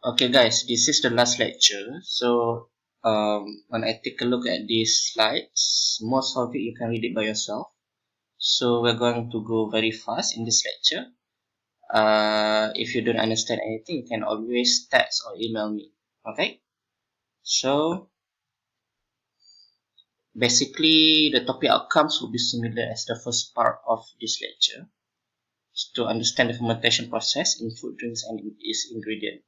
Okay guys, this is the last lecture. So when I take a look at these slides, most of it you can read it by yourself. So we're going to go very fast in this lecture. If you don't understand anything, you can always text or email me. Okay? So basically the topic outcomes will be similar as the first part of this lecture. To understand the fermentation process in food drinks and its ingredient.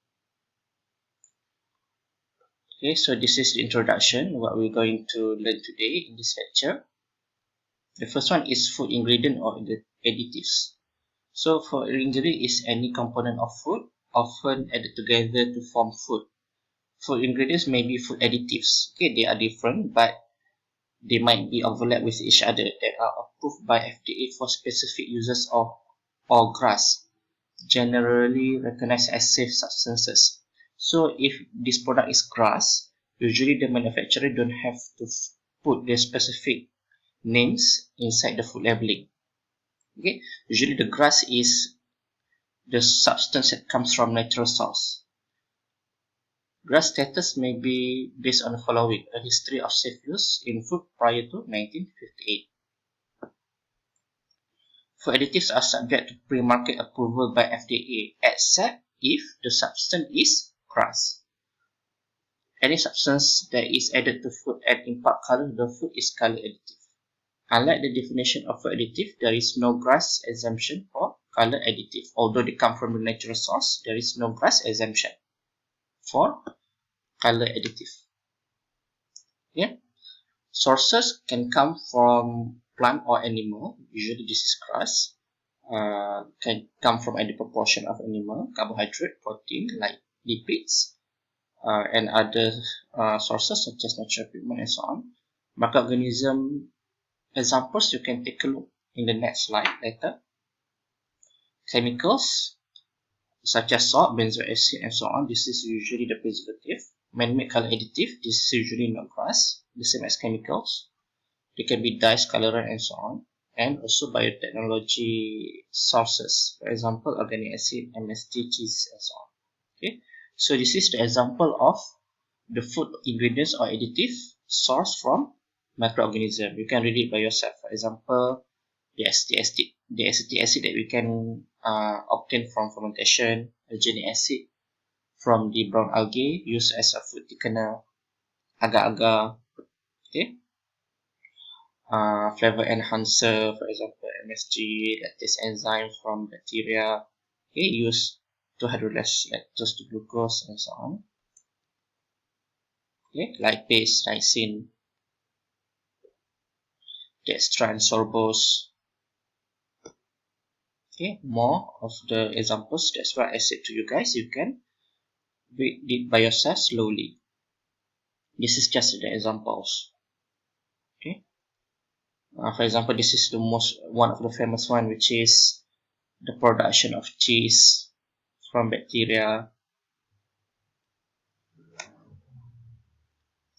Okay, so this is the introduction, what we're going to learn today in this lecture. The first one is food ingredient or the additives. So for ingredient is any component of food, often added together to form food. Food ingredients may be food additives. Okay, they are different, but they might be overlap with each other that are approved by FDA for specific uses of or GRAS, generally recognized as safe substances. So if this product is GRAS, usually the manufacturer don't have to put the specific names inside the food labeling. Okay, usually the GRAS is the substance that comes from natural source. GRAS status may be based on the following: a history of safe use in food prior to 1958. Food additives are subject to pre-market approval by FDA, except if the substance is GRAS. Any substance that is added to food and impart color to the food is color additive. Unlike the definition of food additive, there is no GRAS exemption for color additive. Although they come from the natural source, there is no GRAS exemption for color additive. Yeah. Sources can come from plant or animal. Usually this is GRAS. Can come from any proportion of animal, carbohydrate, protein, like lipids, and other sources such as natural pigment and so on. Microorganism examples you can take a look in the next slide later. Chemicals such as salt, benzoic acid, and so on. This is usually the preservative. Man-made color additive. This is usually not GRAS, the same as chemicals. They can be dyes, colorant, and so on. And also biotechnology sources. For example, organic acid, MSG, cheese, and so on. Okay. So this is the example of the food ingredients or additive sourced from microorganism. You can read it by yourself. For example, the acetic acid that we can obtain from fermentation, organic acid from the brown algae used as a food thickener, agar-agar, okay, flavor enhancer, for example, MSG, lactase enzyme from bacteria, okay, used to hydrolyze lactose to glucose and so on. Okay, lipase, lysine, dextran, sorbose. Okay, more of the examples. That's why I said to you guys, you can read it by yourself slowly. This is just the examples. Okay. For example, this is the one of the famous one, which is the production of cheese from bacteria.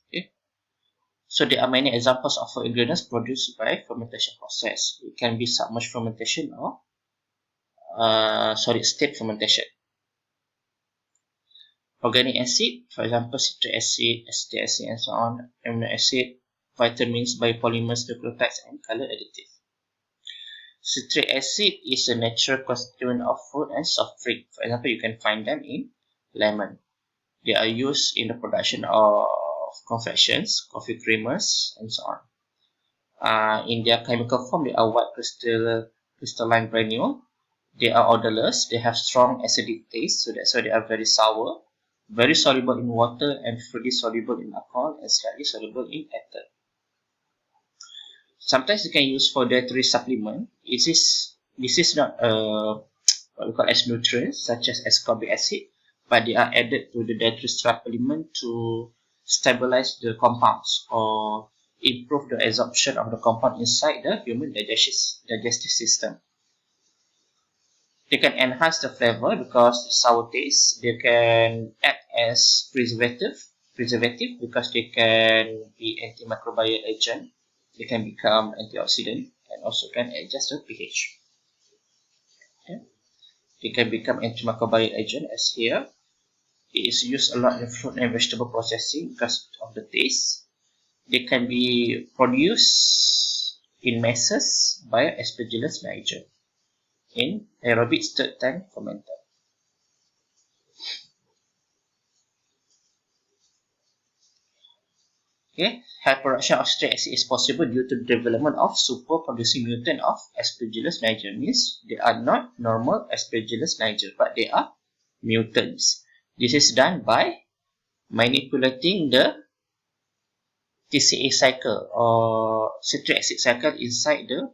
Okay. So there are many examples of ingredients produced by fermentation process. It can be submerged fermentation or solid state fermentation. Organic acid, for example, citric acid, acetic acid, and so on, amino acid, vitamins, biopolymers, nucleotides, and color additive. Citric acid is a natural constituent of fruit and soft drink. For example, you can find them in lemon. They are used in the production of confections, coffee creamers, and so on. In their chemical form, they are white crystalline granule. They are odorless. They have strong acidic taste, so that's why they are very sour, very soluble in water, and freely soluble in alcohol, and slightly soluble in ether. Sometimes you can use for dietary supplement. This is not what we call as nutrients such as ascorbic acid, but they are added to the dietary supplement to stabilize the compounds or improve the absorption of the compound inside the human digestive system. They can enhance the flavor because the sour taste. They can act as preservative because they can be antimicrobial agent. They can become antioxidant and also can adjust the pH. Okay. They can become antimicrobial agent as here. It is used a lot in fruit and vegetable processing because of the taste. They can be produced in masses by Aspergillus niger in aerobic stirred tank fermenter. Okay, high production of citric acid is possible due to the development of super-producing mutant of Aspergillus niger. Means they are not normal Aspergillus niger, but they are mutants. This is done by manipulating the TCA cycle or citric acid cycle inside the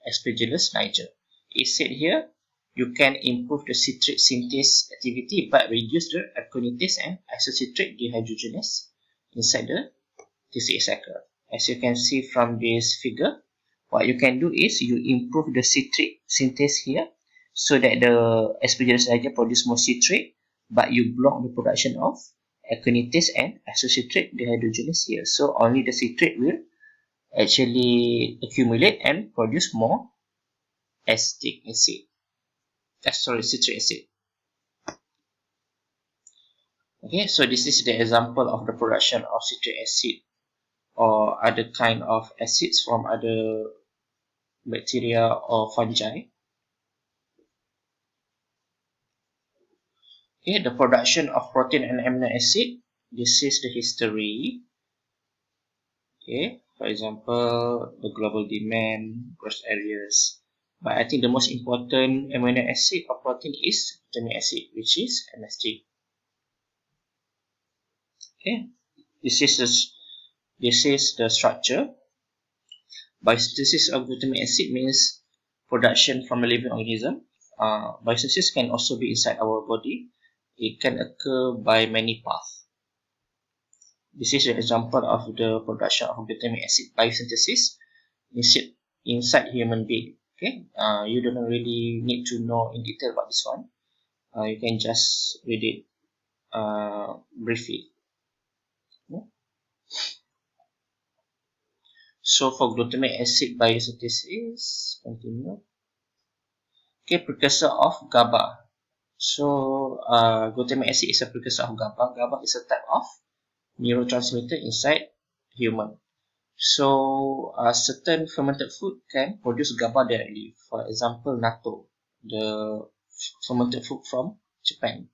Aspergillus niger. It said here you can improve the citric synthase activity but reduce the aconitis and isocitrate dehydrogenase inside the TCA cycle. As you can see from this figure, what you can do is you improve the citric synthase here so that the Aspergillus niger produce more citrate, but you block the production of aconitis and isocitrate dehydrogenase here. So only the citrate will actually accumulate and produce more acetic acid. Citric acid. Okay, so this is the example of the production of citric acid or other kind of acids from other bacteria or fungi. Okay, the production of protein and amino acid. This is the history. Okay, for example, the global demand, gross areas. But I think the most important amino acid or protein is glutamic acid, which is MSG. Okay, this is the structure. Biosynthesis of glutamic acid means production from a living organism. Biosynthesis can also be inside our body. It can occur by many paths. This is an example of the production of glutamic acid biosynthesis inside human being. Okay, you don't really need to know in detail about this one. You can just read it briefly. Okay. So for glutamic acid biosynthesis, continue. Okay, precursor of GABA. So glutamic acid is a precursor of GABA. GABA is a type of neurotransmitter inside human. So certain fermented food can produce GABA directly. For example, natto, the fermented food from Japan.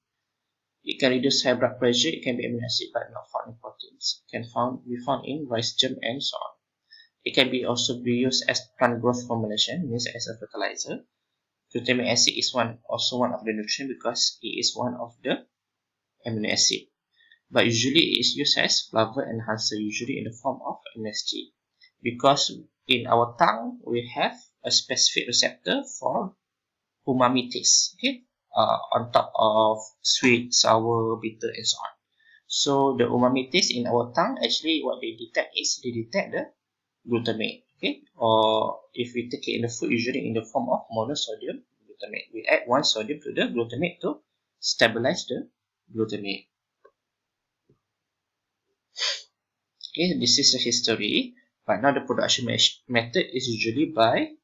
It can reduce high blood pressure. It can be amino acid but not found in proteins. It can be found in rice germ and so on. It can be also be used as plant growth formulation, means as a fertilizer. Glutamic acid is also one of the nutrients because it is one of the amino acid. But usually it is used as flavor enhancer, usually in the form of MSG. Because in our tongue we have a specific receptor for umami taste, okay, on top of sweet, sour, bitter, and so on. So the umami taste in our tongue, actually what they detect is they detect the glutamate, okay, or if we take it in the food, usually in the form of monosodium glutamate. We add one sodium to the glutamate to stabilize the glutamate. Okay, this is the history, but now the production method is usually by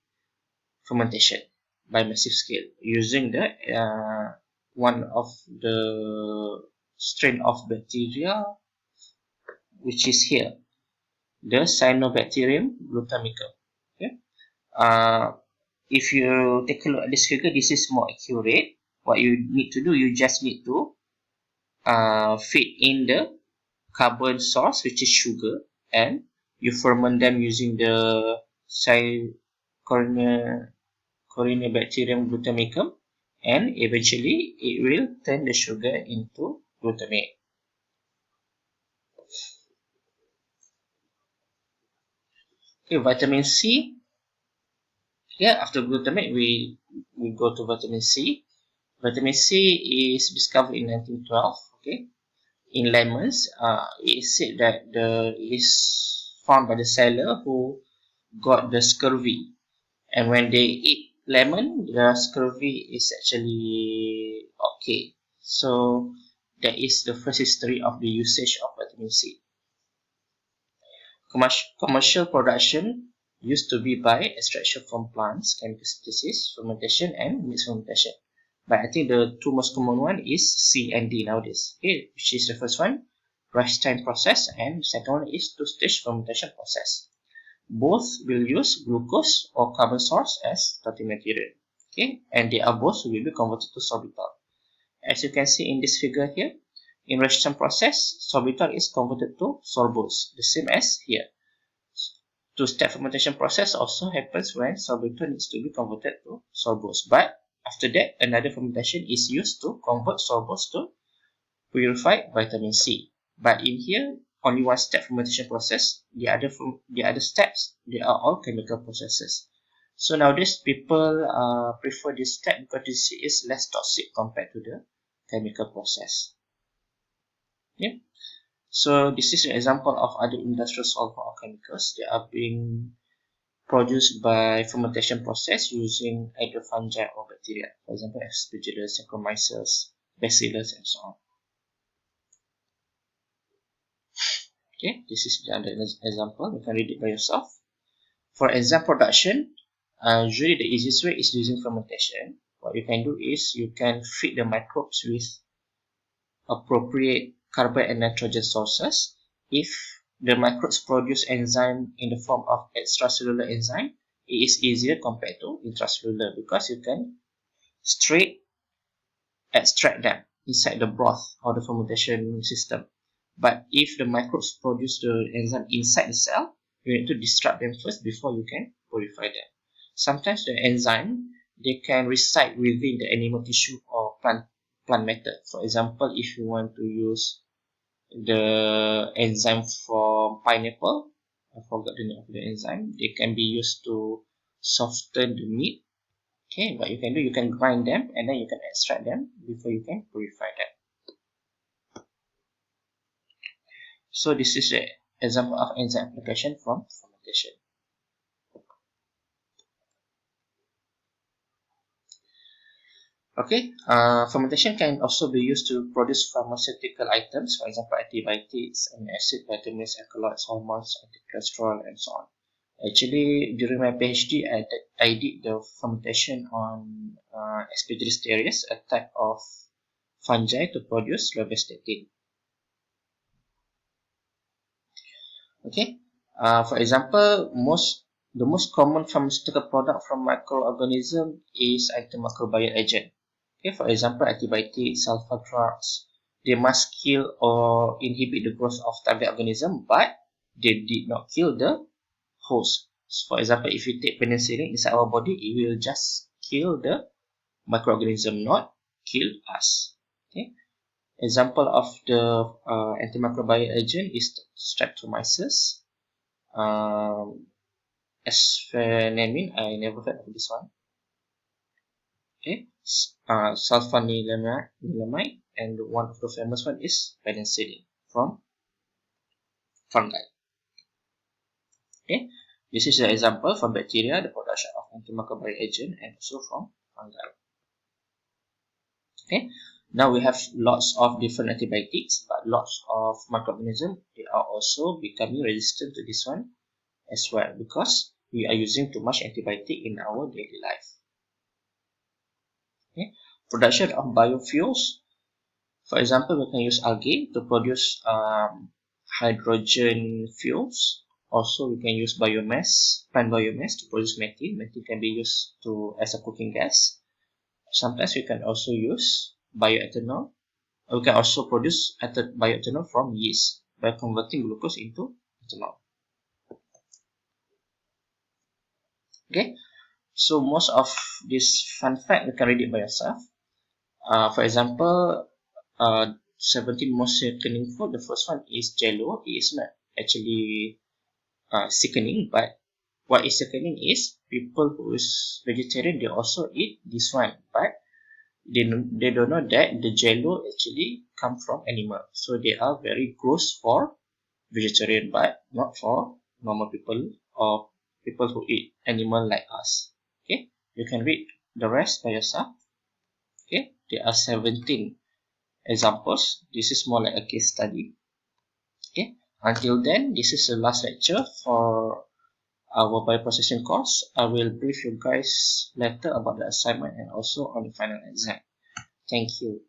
fermentation, by massive scale, using the one of the strain of bacteria, which is here, the Cyanobacterium glutamicum. Okay. If you take a look at this figure, this is more accurate. What you need to do, you just need to feed in the carbon source, which is sugar, and you ferment them using the Corynebacterium glutamicum, and eventually it will turn the sugar into glutamate. Okay, vitamin C. Yeah, after glutamate, we go to vitamin C. Vitamin C is discovered in 1912. Okay, in lemons. It is said that it is found by the seller who got the scurvy, and when they eat lemon, the scurvy is actually okay. So that is the first history of the usage of vitamin C. Commercial production used to be by extraction from plants, chemical synthesis, fermentation, and mixed fermentation. But I think the two most common one is C and D nowadays. Okay, which is the first one, rice time process, and second one is two-stage fermentation process. Both will use glucose or carbon source as starting material. Okay, and they are both will be converted to sorbitol. As you can see in this figure here, in rice time process, sorbitol is converted to sorbose, the same as here. Two-step fermentation process also happens when sorbitol needs to be converted to sorbose. But after that, another fermentation is used to convert sorbose to purified vitamin C. But in here, only one step fermentation process. The other steps, they are all chemical processes. So nowadays, people prefer this step because this is less toxic compared to the chemical process. Yeah. So this is an example of other industrial solvent or chemicals that are being produced by fermentation process using either fungi or bacteria. For example, Aspergillus, Saccharomyces, Bacillus, and so on. Okay, this is the other example. You can read it by yourself. For enzyme production, usually the easiest way is using fermentation. What you can do is you can feed the microbes with appropriate carbon and nitrogen sources. If the microbes produce enzyme in the form of extracellular enzyme, it is easier compared to intracellular because you can straight extract them inside the broth or the fermentation system. But if the microbes produce the enzyme inside the cell, you need to disrupt them first before you can purify them. Sometimes the enzyme, they can reside within the animal tissue or plant matter. For example, if you want to use the enzyme for pineapple, I forgot the name of the enzyme, they can be used to soften the meat. Okay, what you can do, you can grind them and then you can extract them before you can purify them. So this is an example of enzyme application from fermentation. Okay, fermentation can also be used to produce pharmaceutical items, for example, antibiotics, amino acid, vitamins, alkaloids, hormones, anti-cholesterol, and so on. Actually, during my PhD, I did the fermentation on Aspergillus terreus, a type of fungi to produce lobestatin. Okay, for example, the most common pharmaceutical product from microorganism is antimicrobial agent. Okay, for example, antibiotics, sulfur drugs, they must kill or inhibit the growth of target organism, but they did not kill the host. So for example, if you take penicillin inside our body, it will just kill the microorganism, not kill us. Okay. Example of the antimicrobial agent is Streptomyces, Asphanemin. I never heard of this one. Okay, sulfanilamide, and one of the famous one is penicillin from fungi. Okay, this is an example for bacteria, the production of antimicrobial agent, and also from fungi. Okay, now we have lots of different antibiotics, but lots of microorganisms, they are also becoming resistant to this one as well because we are using too much antibiotic in our daily life. Okay. Production of biofuels. For example, we can use algae to produce hydrogen fuels. Also, we can use biomass, plant biomass to produce methane. Methane can be used as a cooking gas. Sometimes we can also use bioethanol. We can also produce bioethanol from yeast by converting glucose into ethanol. Okay, so most of this fun fact you can read it by yourself. For example, 17 most sickening food. The first one is Jello. It is not actually sickening, but what is sickening is people who is vegetarian, they also eat this one, but they don't know that the Jello actually come from animal, so they are very gross for vegetarian, but not for normal people or people who eat animal like us. Okay, you can read the rest by yourself. Okay, there are 17 examples. This is more like a case study. Okay, until then, this is the last lecture for our bioprocessing course. I will brief you guys later about the assignment and also on the final exam. Thank you.